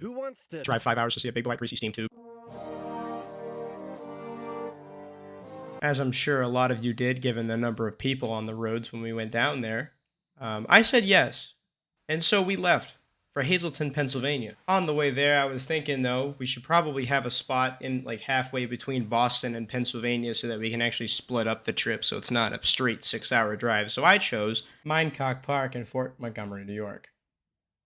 Who wants to drive 5 hours to see a big white greasy steam tube? As I'm sure a lot of you did, given the number of people on the roads when we went down there. I said yes, and so we left for Hazleton, Pennsylvania. On the way there, I was thinking, though, we should probably have a spot in, like, halfway between Boston and Pennsylvania so that we can actually split up the trip so it's not a straight 6-hour drive. So I chose Mountaintop Park in Fort Montgomery, New York.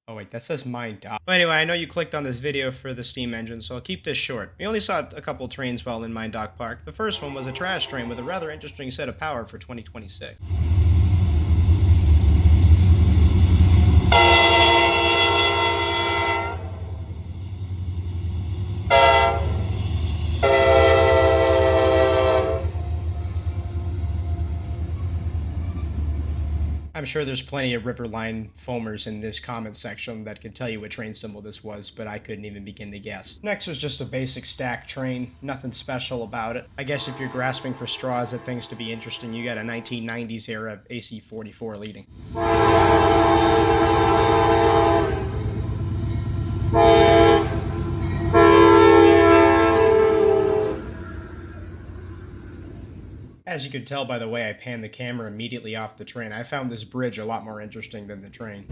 Oh wait, that says Mountaintop. Well, anyway, I know you clicked on this video for the steam engine, so I'll keep this short. We only saw a couple trains while in Mountaintop Park. The first one was a trash train with a rather interesting set of power for 2026. I'm sure there's plenty of Riverline foamers in this comment section that could tell you what train symbol this was, but I couldn't even begin to guess. Next was just a basic stack train, nothing special about it. I guess if you're grasping for straws at things to be interesting, you got a 1990s era AC-44 leading. As you could tell by the way I panned the camera immediately off the train, I found this bridge a lot more interesting than the train.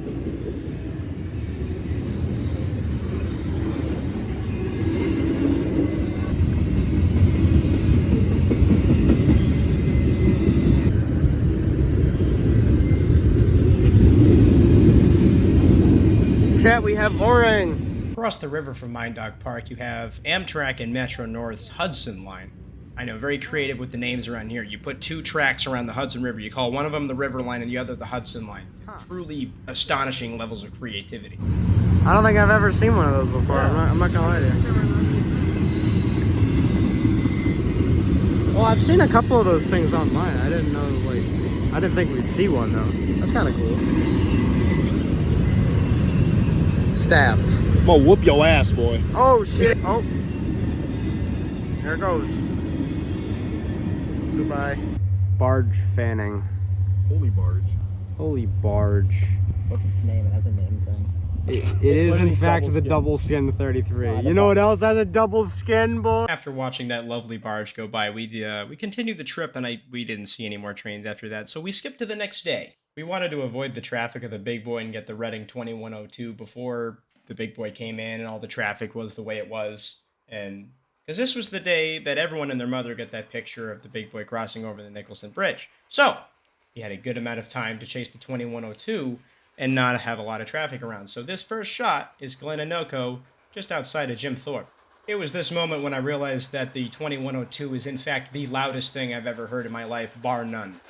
chat? We have Orang. Across the river from Mountaintop Park, you have Amtrak and Metro North's Hudson Line. I know, very creative with the names around here. You put two tracks around the Hudson River. You call one of them the River Line and the other the Hudson Line. Huh. Truly astonishing levels of creativity. I don't think I've ever seen one of those before. Yeah. I'm not gonna lie to you. Well, I've seen a couple of those things online. I didn't know, like, I didn't think we'd see one though. That's kind of cool. Staff. I'm gonna whoop your ass, boy. Oh shit! Oh, there it goes. Goodbye. Barge fanning. Holy barge. Holy barge. What's its name? It has a name thing. It is in fact the double skin 33. You know what else has a double skin, boy? After watching that lovely barge go by, we continued the trip and we didn't see any more trains after that, so we skipped to the next day. We wanted to avoid the traffic of the big boy and get the Reading 2102 before the big boy came in and all the traffic was the way it was, and because this was the day that everyone and their mother got that picture of the big boy crossing over the Nicholson Bridge. So, he had a good amount of time to chase the 2102 and not have a lot of traffic around. So this first shot is Glen Anoco, just outside of Jim Thorpe. It was this moment when I realized that the 2102 is in fact the loudest thing I've ever heard in my life, bar none.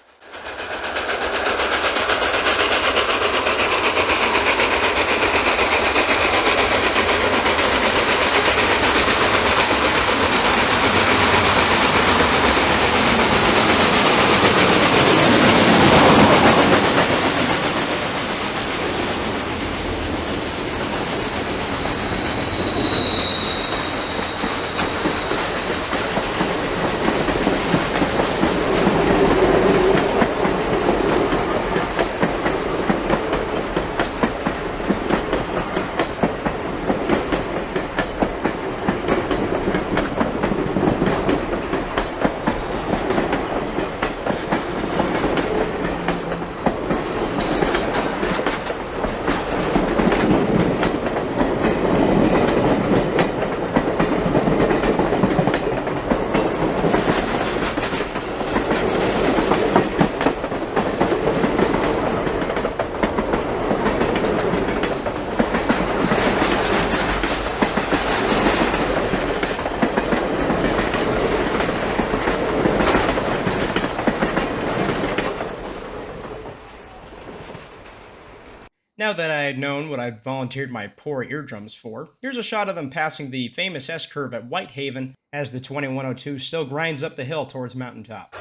Now that I had known what I'd volunteered my poor eardrums for, here's a shot of them passing the famous S-curve at Whitehaven as the 2102 still grinds up the hill towards Mountaintop.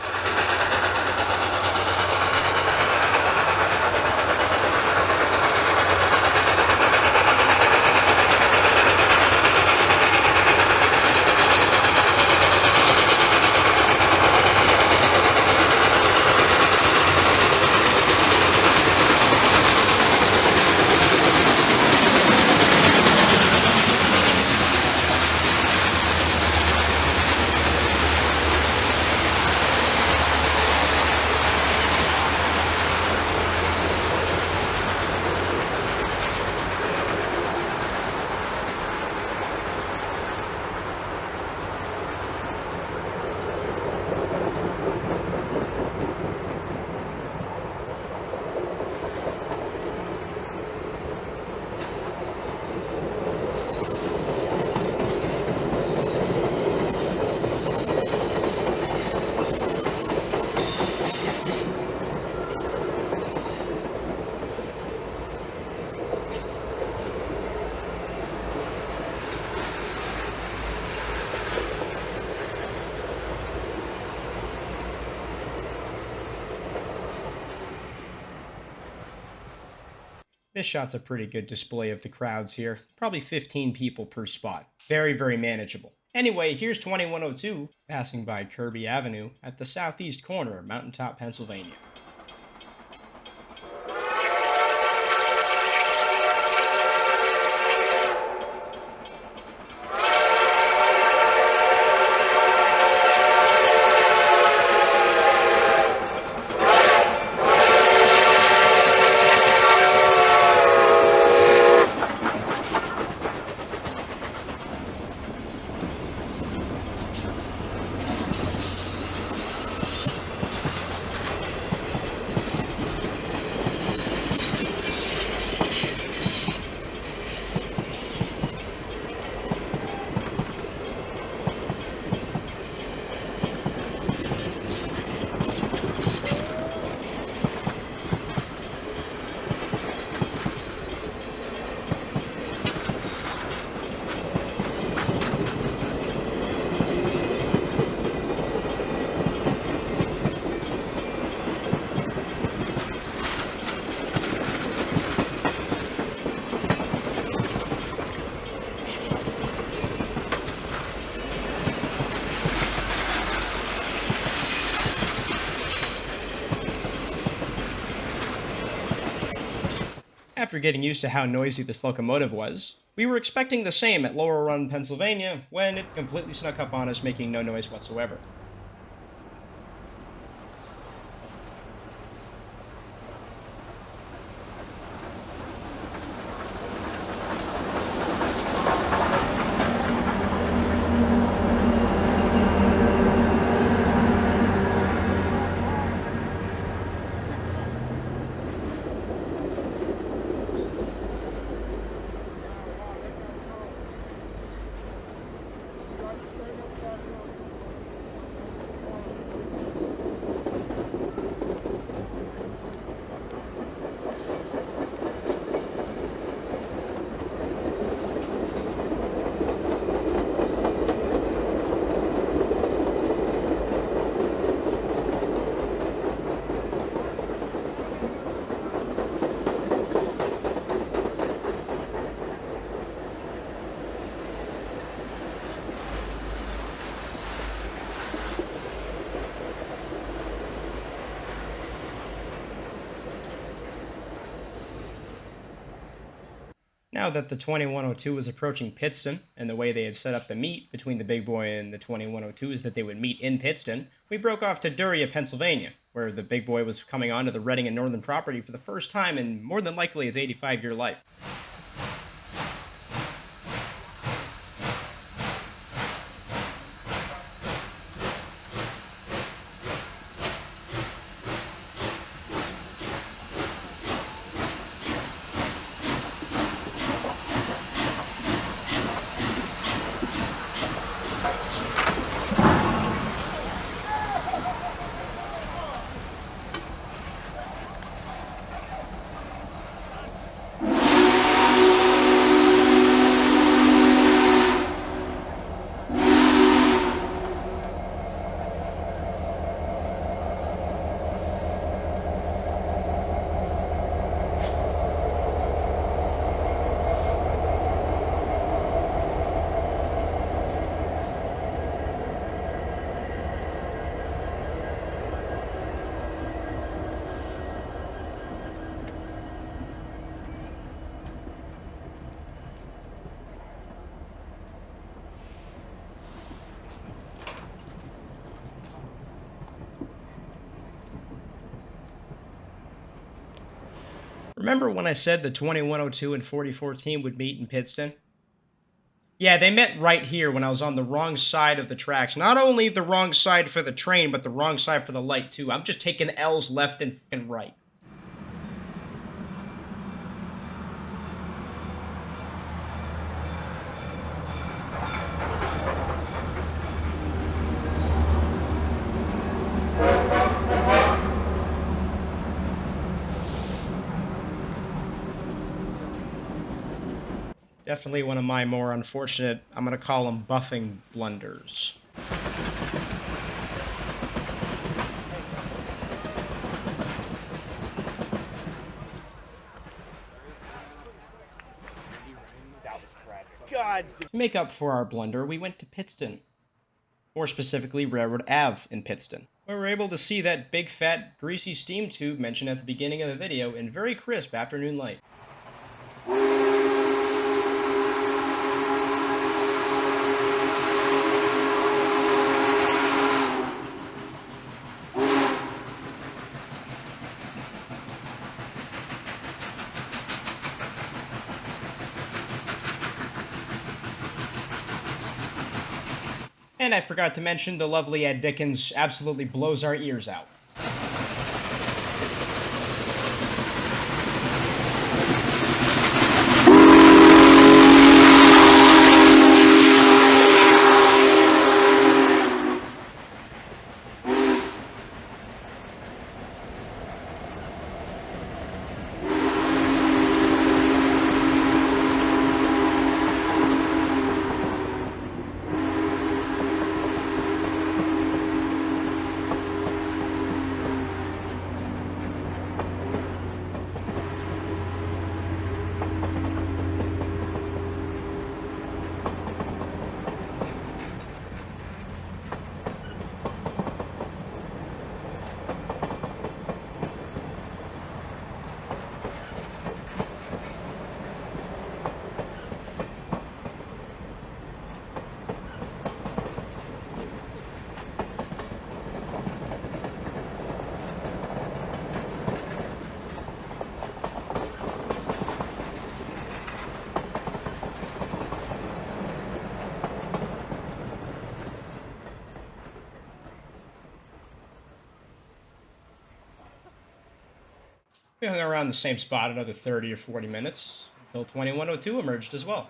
This shot's a pretty good display of the crowds here. Probably 15 people per spot. Very, very manageable. Anyway, here's 2102 passing by Kirby Avenue at the southeast corner of Mountaintop, Pennsylvania. After getting used to how noisy this locomotive was, we were expecting the same at Lower Run, Pennsylvania, when it completely snuck up on us, making no noise whatsoever. Now that the 2102 was approaching Pittston, and the way they had set up the meet between the big boy and the 2102 is that they would meet in Pittston, we broke off to Duria, Pennsylvania, where the big boy was coming onto the Reading and Northern property for the first time in more than likely his 85-year life. Remember when I said the 2102 and 4014 would meet in Pittston? Yeah, they met right here when I was on the wrong side of the tracks. Not only the wrong side for the train, but the wrong side for the light, too. I'm just taking L's left and right. Definitely one of my more unfortunate, I'm going to call them buffing blunders. To make up for our blunder, we went to Pittston. More specifically, Railroad Ave in Pittston, where we were able to see that big fat greasy steam tube mentioned at the beginning of the video in very crisp afternoon light. And I forgot to mention the lovely Ed Dickens absolutely blows our ears out. We hung around the same spot another 30 or 40 minutes, until 2102 emerged as well.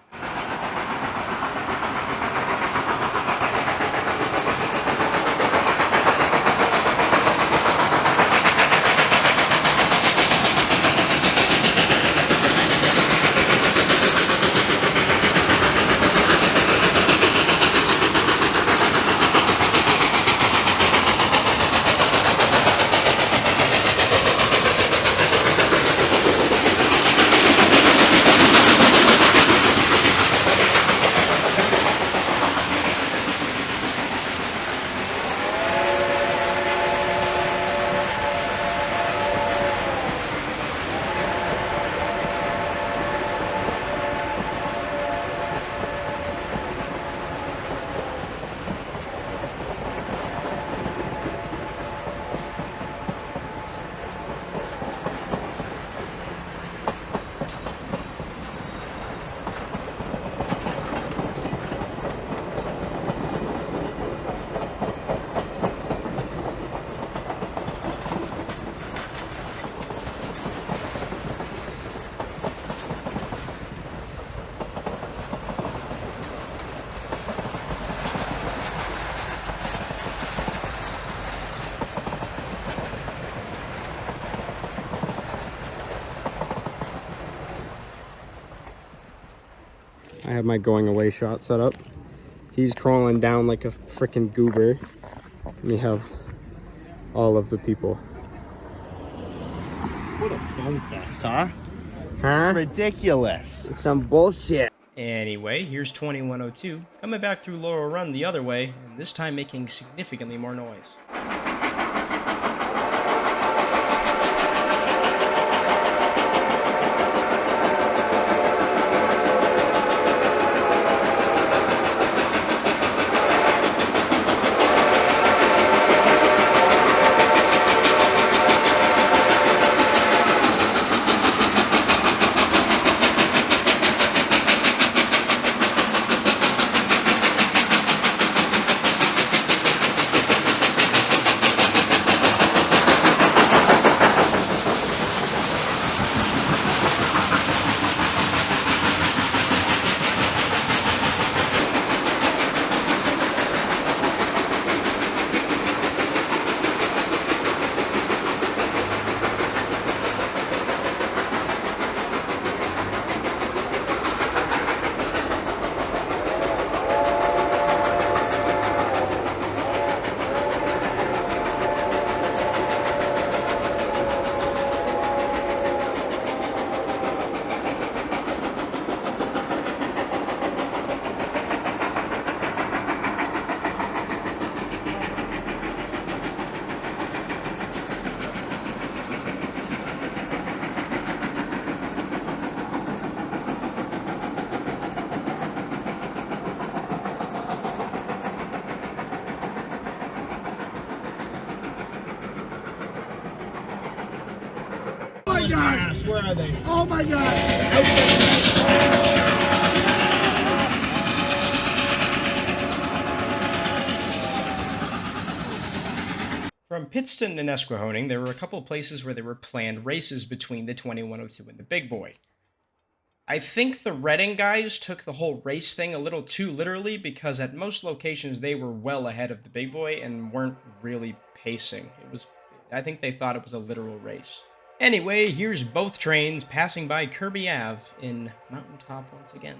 I have my going away shot set up. He's crawling down like a freaking goober. And we have all of the people. What a fun fest, huh? Huh? Ridiculous. It's some bullshit. Anyway, here's 2102, coming back through Laurel Run the other way, and this time making significantly more noise. Where are they? Oh my god! From Pittston and Esquehoning, there were a couple places where there were planned races between the 2102 and the Big Boy. I think the Reading guys took the whole race thing a little too literally because at most locations they were well ahead of the Big Boy and weren't really pacing. I think they thought it was a literal race. Anyway, here's both trains passing by Kirby Ave in Mountaintop once again.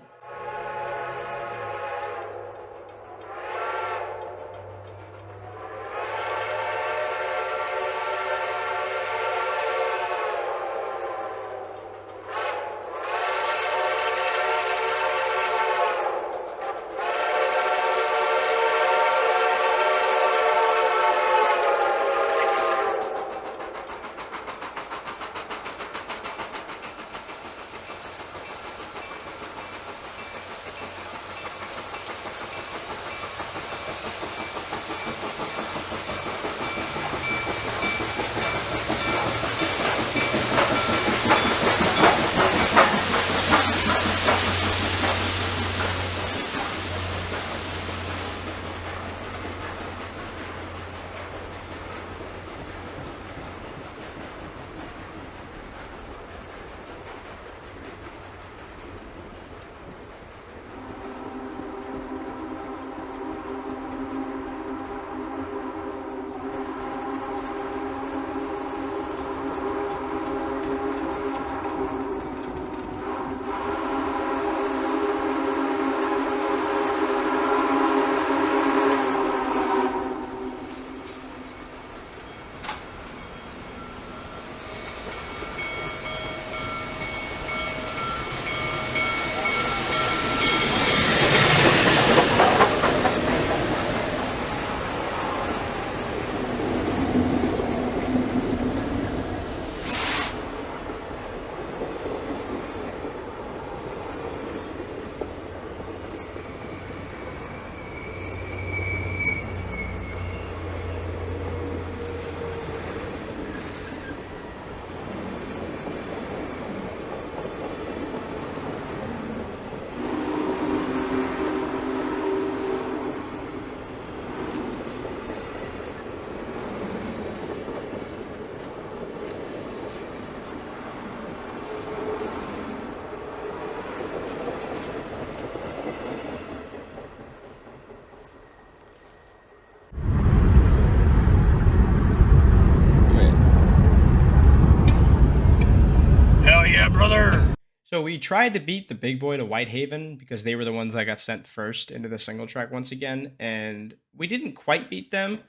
So we tried to beat the Big Boy to Whitehaven because they were the ones that got sent first into the single track once again, and we didn't quite beat them,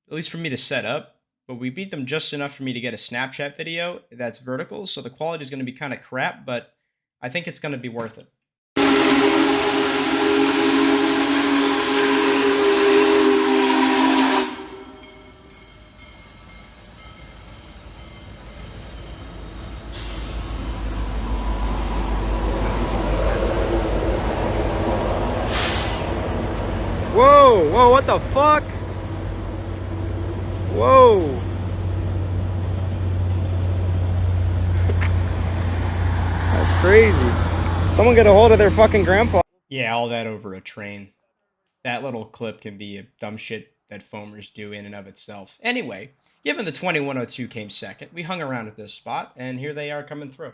at least for me to set up, but we beat them just enough for me to get a Snapchat video that's vertical, so the quality is going to be kind of crap, but I think it's going to be worth it. Whoa, whoa, what the fuck? Whoa. That's crazy. Someone get a hold of their fucking grandpa. Yeah, all that over a train. That little clip can be a dumb shit that foamers do in and of itself. Anyway, given the 2102 came second, we hung around at this spot, and here they are coming through.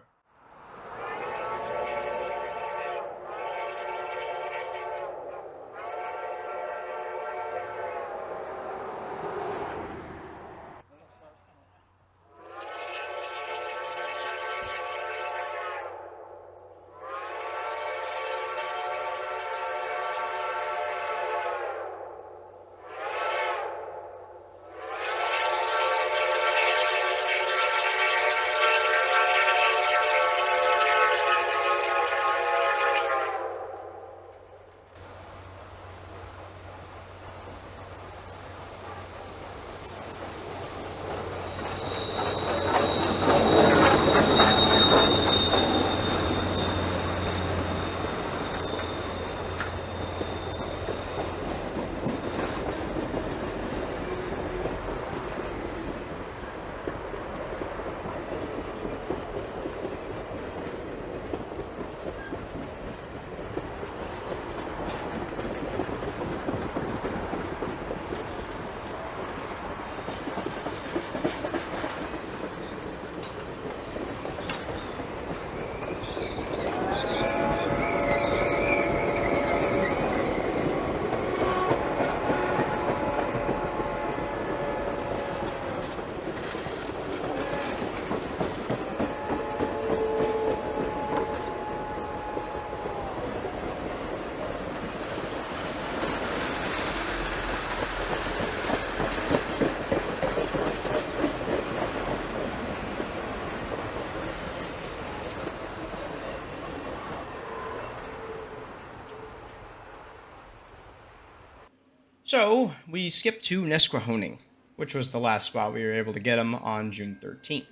So we skipped to Nesquehoning, which was the last spot we were able to get him on June 13th.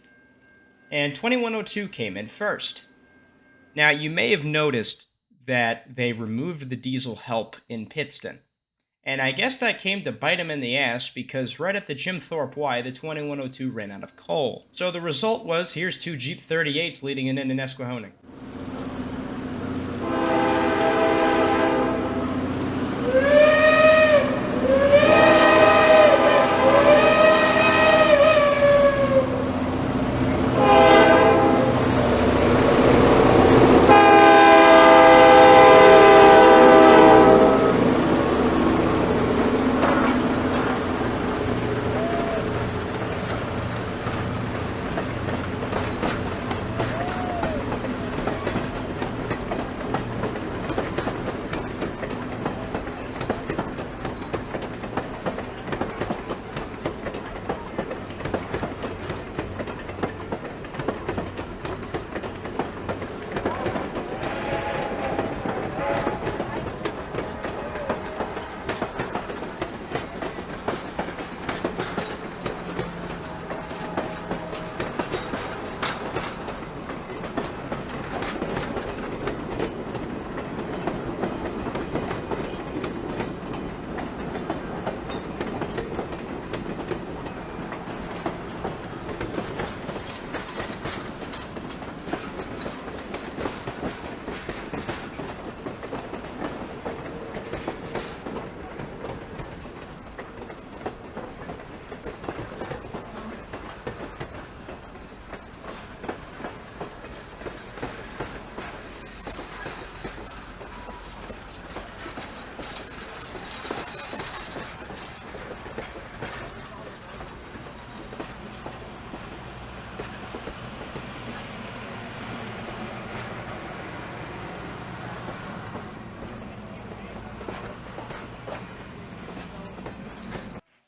And 2102 came in first. Now, you may have noticed that they removed the diesel help in Pittston. And I guess that came to bite him in the ass because right at the Jim Thorpe Y, the 2102 ran out of coal. So the result was, here's two Jeep 38s leading it into Nesquehoning.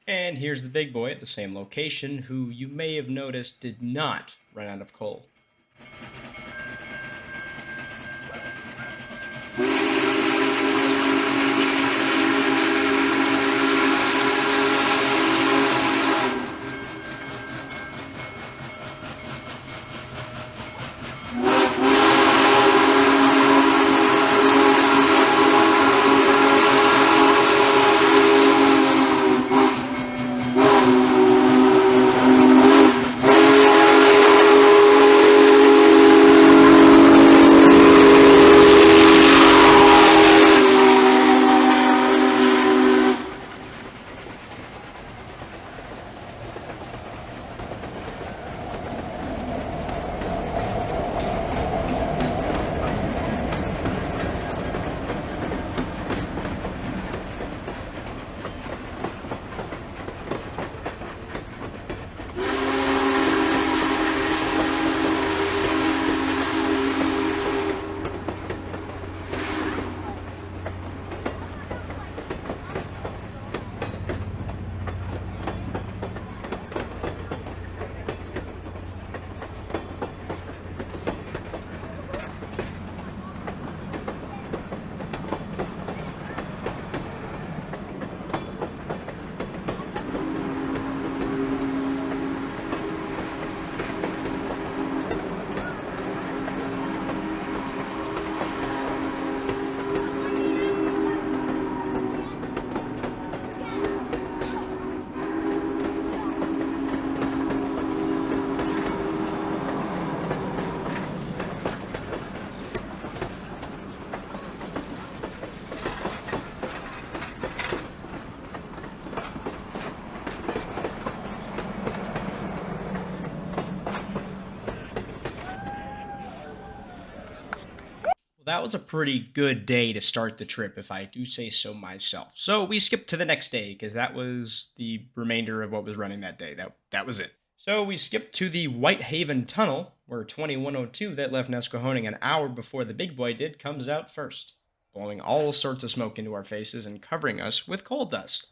And here's the big boy at the same location, who you may have noticed did not run out of coal. That was a pretty good day to start the trip, if I do say so myself. So we skipped to the next day, because that was the remainder of what was running that day. That was it. So we skipped to the Whitehaven Tunnel, where 2102 that left Nesquehoning an hour before the big boy did comes out first, blowing all sorts of smoke into our faces and covering us with coal dust.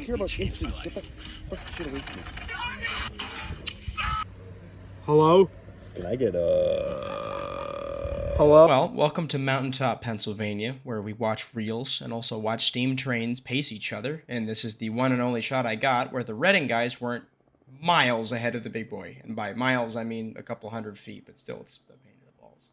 care about incidents. Get the fucking shit away from me. Hello? Can I get Hello? Well, welcome to Mountaintop, Pennsylvania, where we watch reels and also watch steam trains pace each other. And this is the one and only shot I got where the Reading guys weren't miles ahead of the big boy. And by miles, I mean a couple 100 feet, but still, it's a pain in the balls.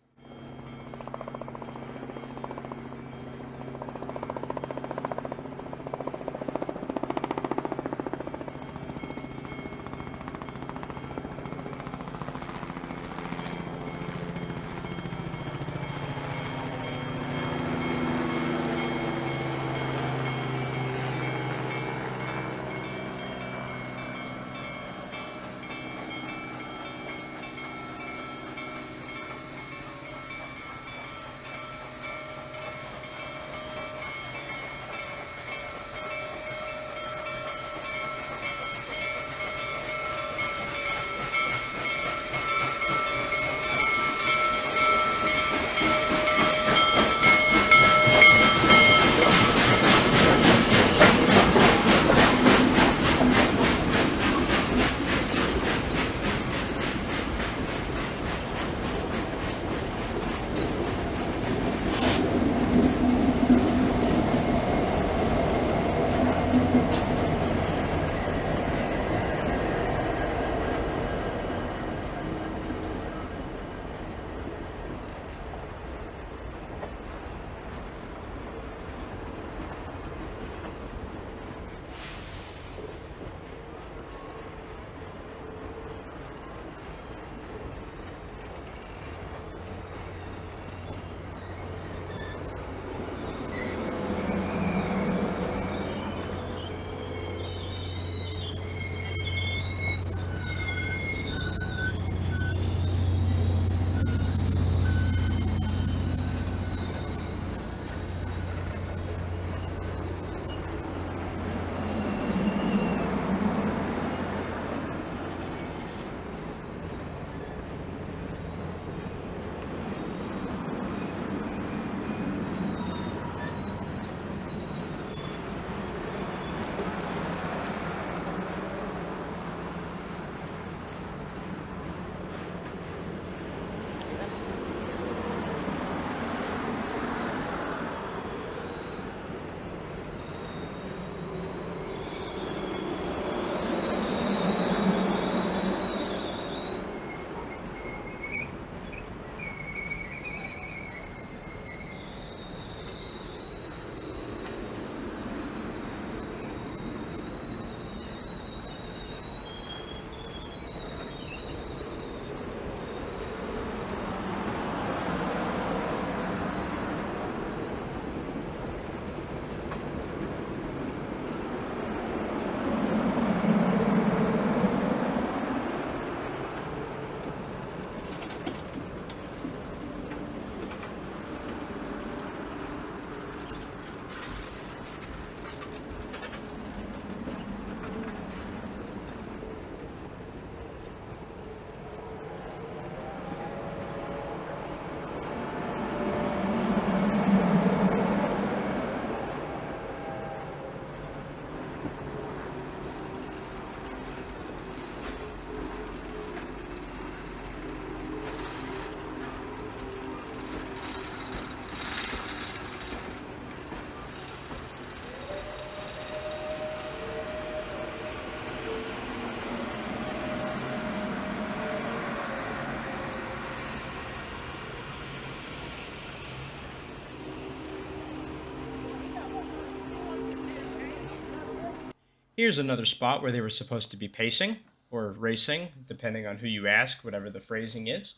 Here's another spot where they were supposed to be pacing or racing, depending on who you ask, whatever the phrasing is.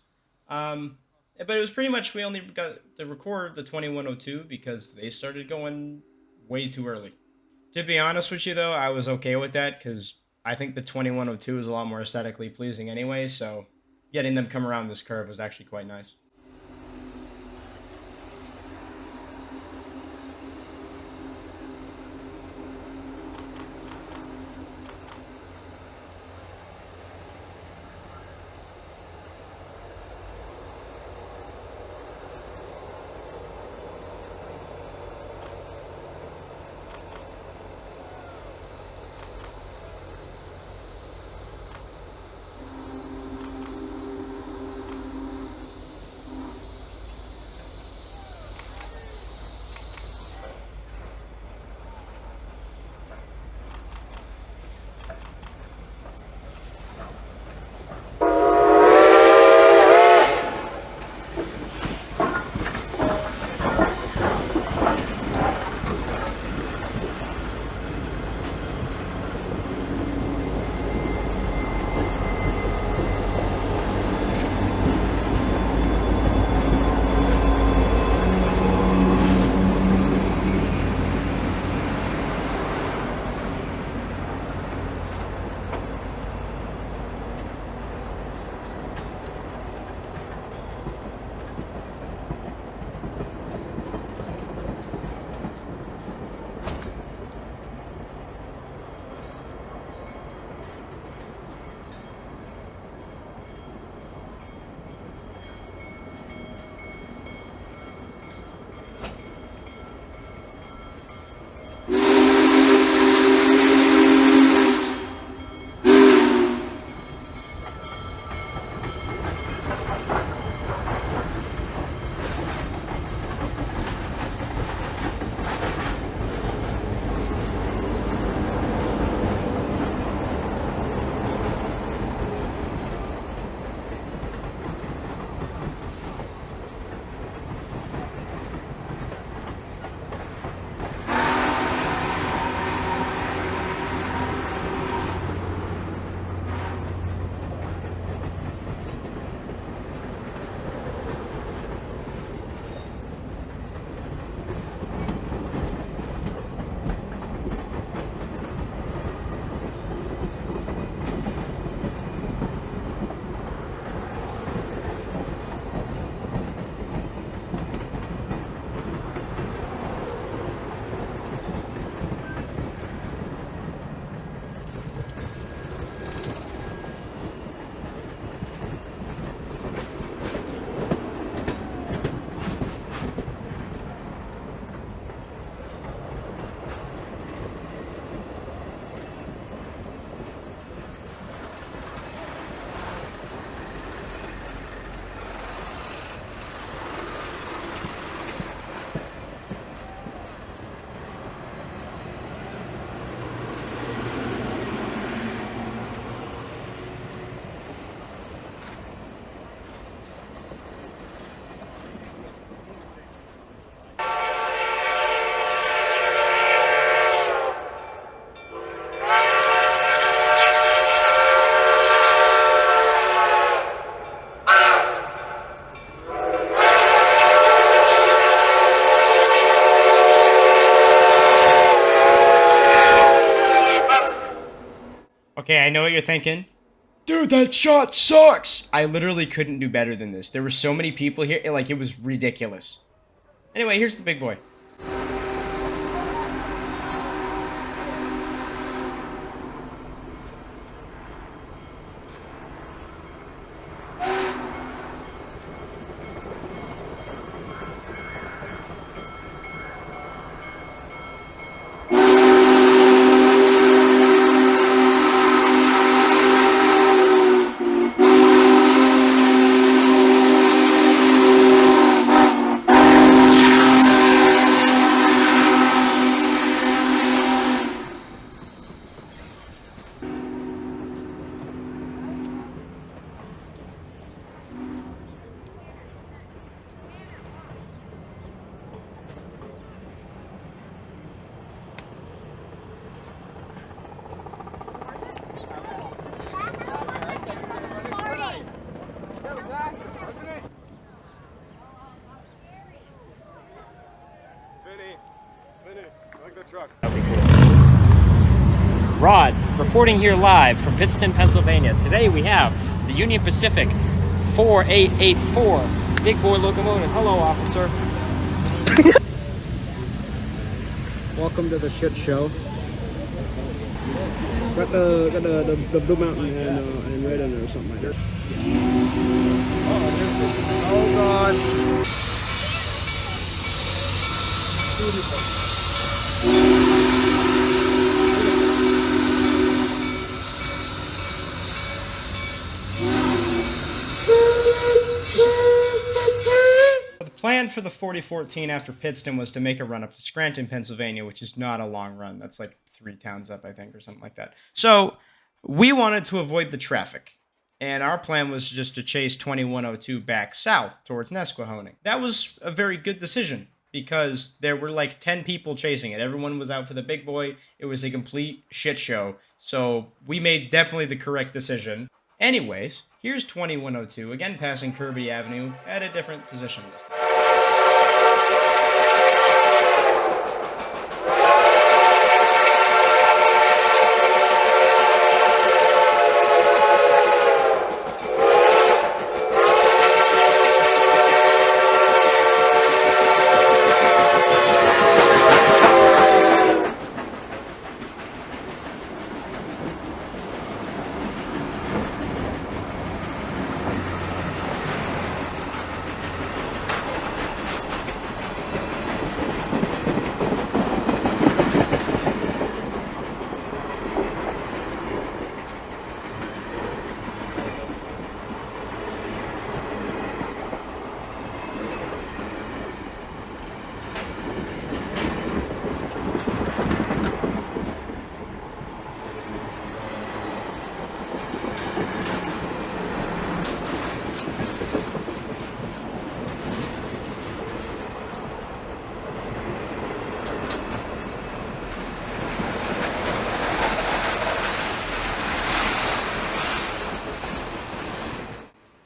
But it was pretty much we only got to record the 2102 because they started going way too early. To be honest with you, though, I was okay with that because I think the 2102 is a lot more aesthetically pleasing anyway, so getting them come around this curve was actually quite nice. Okay, I know what you're thinking. Dude, that shot sucks! I literally couldn't do better than this. There were so many people here, it was ridiculous. Anyway, here's the big boy. Rod, reporting here live from Pittston, Pennsylvania. Today we have the Union Pacific 4884 big boy locomotive. Hello, officer. Welcome to the shit show. Got the Blue Mountain and Red in there or something like that. Oh gosh. The plan for the 4014 after Pittston was to make a run up to Scranton, Pennsylvania, which is not a long run. That's like 3 towns up, I think, or something like that. So we wanted to avoid the traffic, and our plan was just to chase 2102 back south towards Nesquehoning. That was a very good decision because there were like 10 people chasing it. Everyone was out for the big boy. It was a complete shit show. So we made definitely the correct decision. Anyways, here's 2102, again passing Kirby Avenue at a different position this time.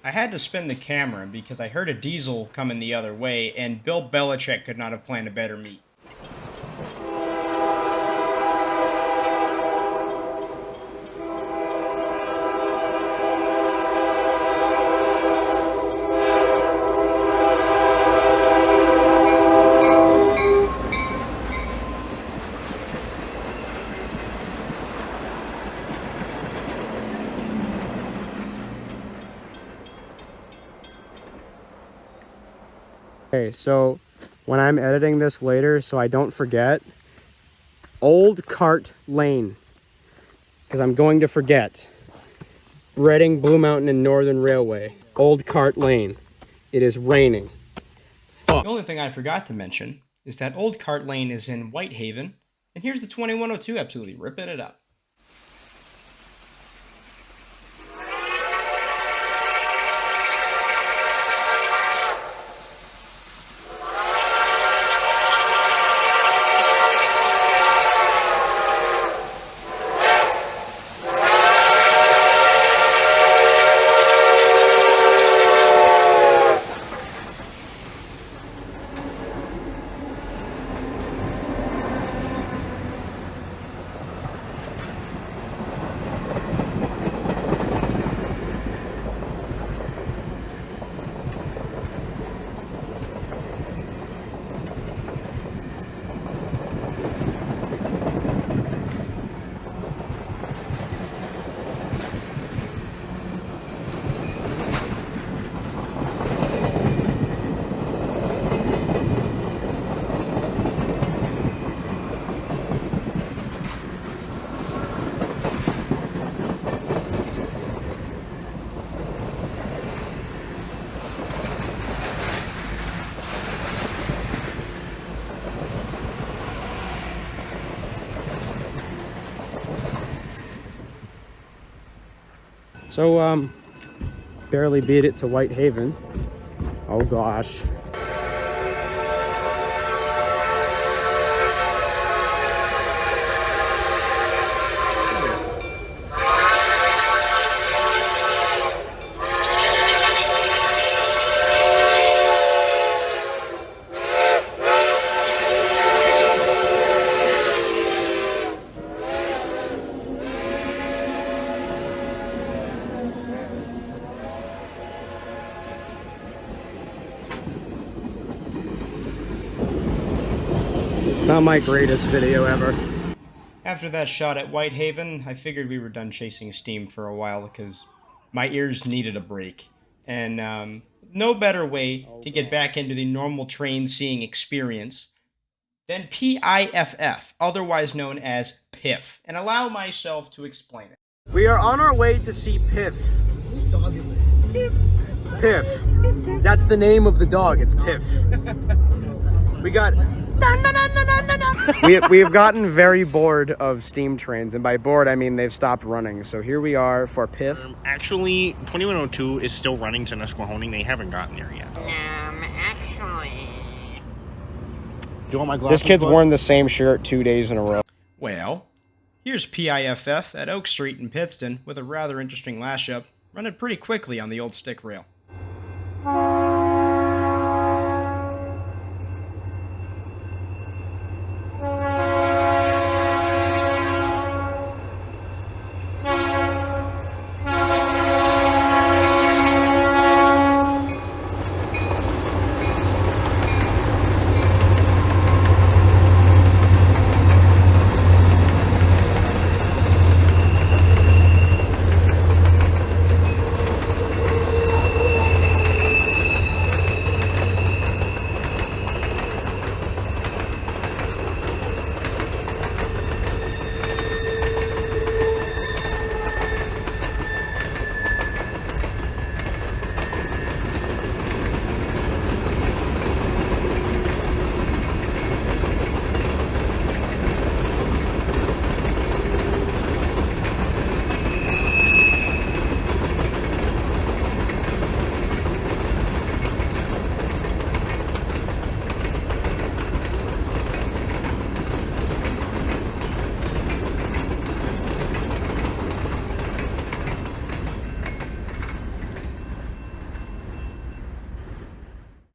I had to spin the camera because I heard a diesel coming the other way, and Bill Belichick could not have planned a better meet. Okay, so when I'm editing this later, so I don't forget, Old Cart Lane, because I'm going to forget. Reading, Blue Mountain, and Northern Railway. Old Cart Lane. It is raining. Fuck. The only thing I forgot to mention is that Old Cart Lane is in Whitehaven, and here's the 2102 absolutely ripping it up. So, barely beat it to Whitehaven. Oh gosh. Not my greatest video ever. After that shot at Whitehaven, I figured we were done chasing steam for a while because my ears needed a break. And no better way to get back into the normal train seeing experience than PIFF, otherwise known as Piff, and allow myself to explain it. We are on our way to see Piff. Whose dog is it? Piff. Piff. That's the name of the dog. It's Piff. We got. we have gotten very bored of steam trains, and by bored I mean they've stopped running. So here we are for Piff. Actually, 2102 is still running to Nesquehoning. They haven't gotten there yet. Actually. Do you want my glasses? This kid's bud? worn the same shirt 2 days in a row. Well, here's PIFF at Oak Street in Pittston with a rather interesting lash-up, running pretty quickly on the old stick rail.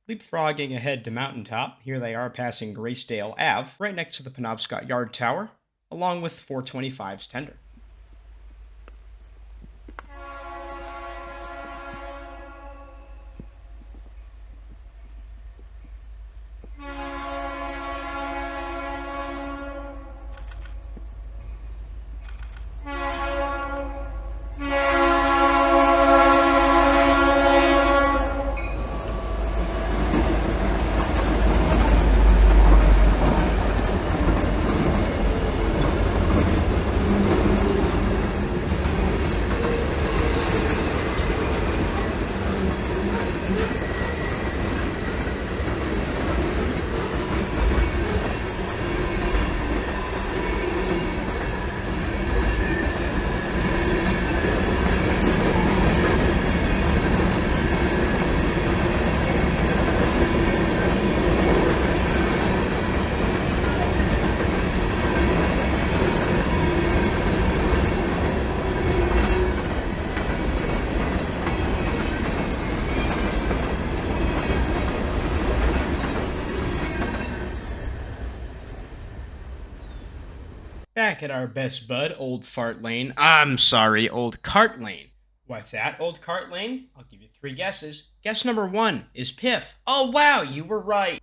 Leapfrogging ahead to Mountaintop, here they are passing Graysdale Ave, right next to the Penobscot Yard Tower, along with 425's tender. Back at our best bud, Old Fart Lane. I'm sorry, Old Cart Lane. What's that, Old Cart Lane? I'll give you 3 guesses. Guess number 1 is Piff. Oh wow, you were right.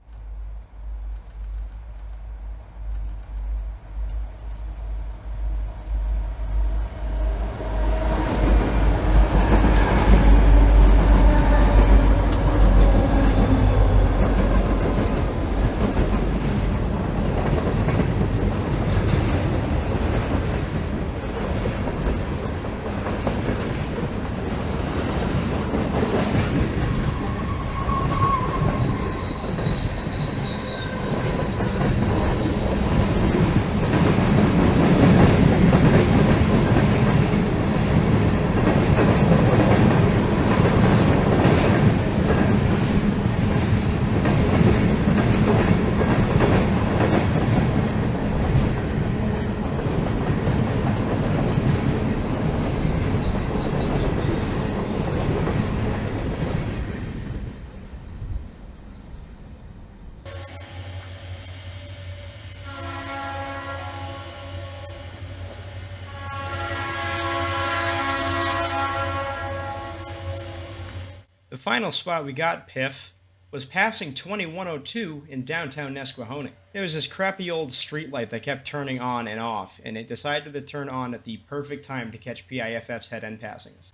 The final spot we got, Piff, was passing 2102 in downtown Nesquehoning. There was this crappy old streetlight that kept turning on and off, and it decided to turn on at the perfect time to catch PIFF's head-end passings.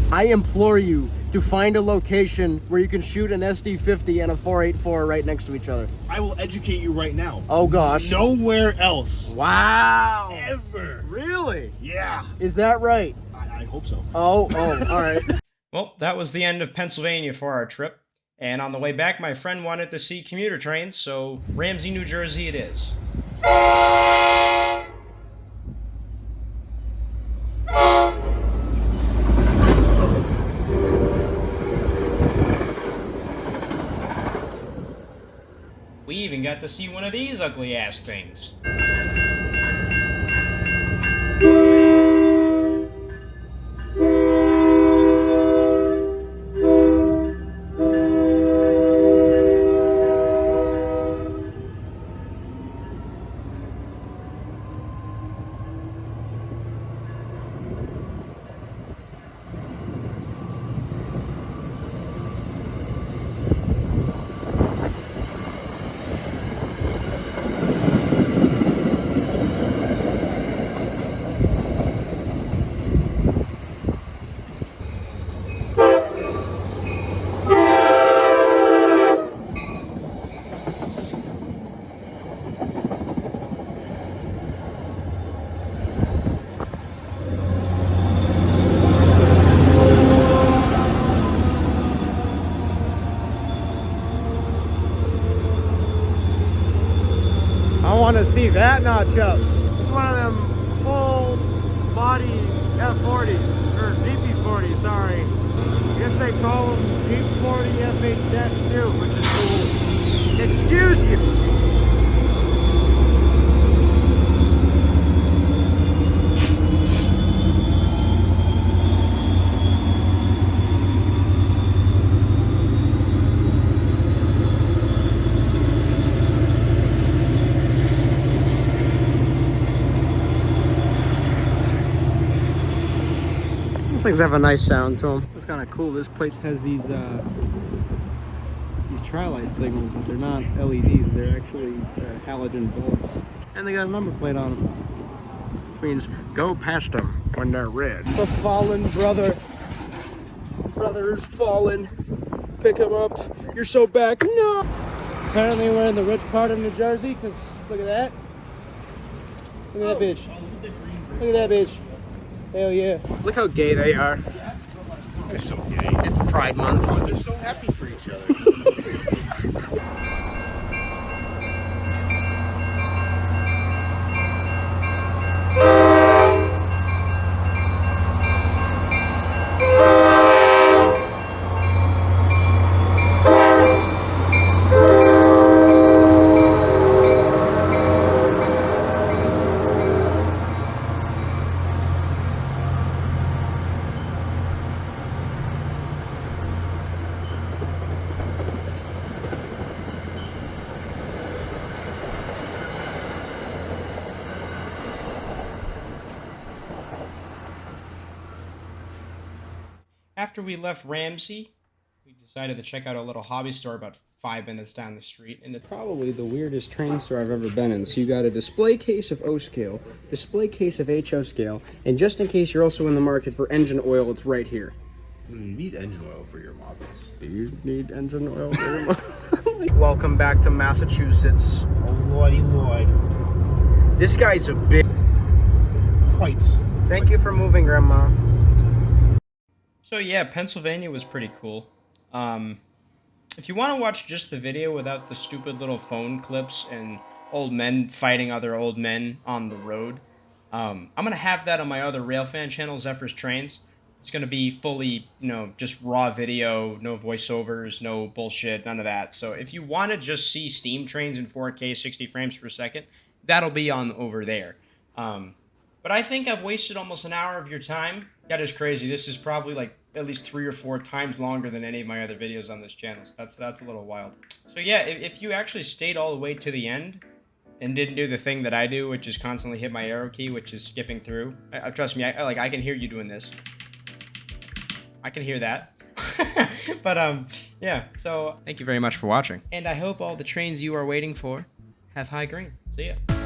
I implore you to find a location where you can shoot an SD50 and a 484 right next to each other. I will educate you right now. Oh gosh. Nowhere else. Wow. Ever. Really? Yeah. Is that right? I hope so. Oh, all right. Well, that was the end of Pennsylvania for our trip. And on the way back, my friend wanted to see commuter trains, so Ramsey, New Jersey it is. We even got to see one of these ugly ass things. I want to see that notch up. It's one of them full body F40s, or GP40, sorry. I guess they call them G40 F8-2, which is cool. Excuse you. These things have a nice sound to them. It's kind of cool. This place has these tri-light signals, but they're not LEDs. They're actually halogen bulbs. And they got a number plate on them. Which means go past them when they're red. The fallen brother. Brother is fallen. Pick him up. You're so back. No! Apparently we're in the rich part of New Jersey, because look at that. Look at that bitch. Look at that bitch. Hell yeah. Look how gay they are. They're so gay. It's Pride Month. They're so happy for each other. after we left Ramsey, we decided to check out a little hobby store about 5 minutes down the street, and it's Probably the weirdest train store I've ever been in. So you got a display case of O scale, display case of HO scale, and just in case you're also in the market for engine oil, it's right here. You need engine oil for your models. Do you need engine oil? Welcome back to Massachusetts. Oh lordy lord. This guy's a big. Quite. Thank you for moving, Grandma. So yeah, Pennsylvania was pretty cool. If you want to watch just the video without the stupid little phone clips and old men fighting other old men on the road, I'm going to have that on my other Railfan channel, Zephyr's Trains. It's going to be fully, just raw video, no voiceovers, no bullshit, none of that. So if you want to just see steam trains in 4K 60 frames per second, that'll be on over there. But I think I've wasted almost an hour of your time. That is crazy. This is probably like at least 3 or 4 times longer than any of my other videos on this channel. So that's a little wild. So yeah, if you actually stayed all the way to the end and didn't do the thing that I do, which is constantly hit my arrow key, which is skipping through. Trust me, I can hear you doing this. I can hear that. But yeah, so thank you very much for watching. And I hope all the trains you are waiting for have high green. See ya.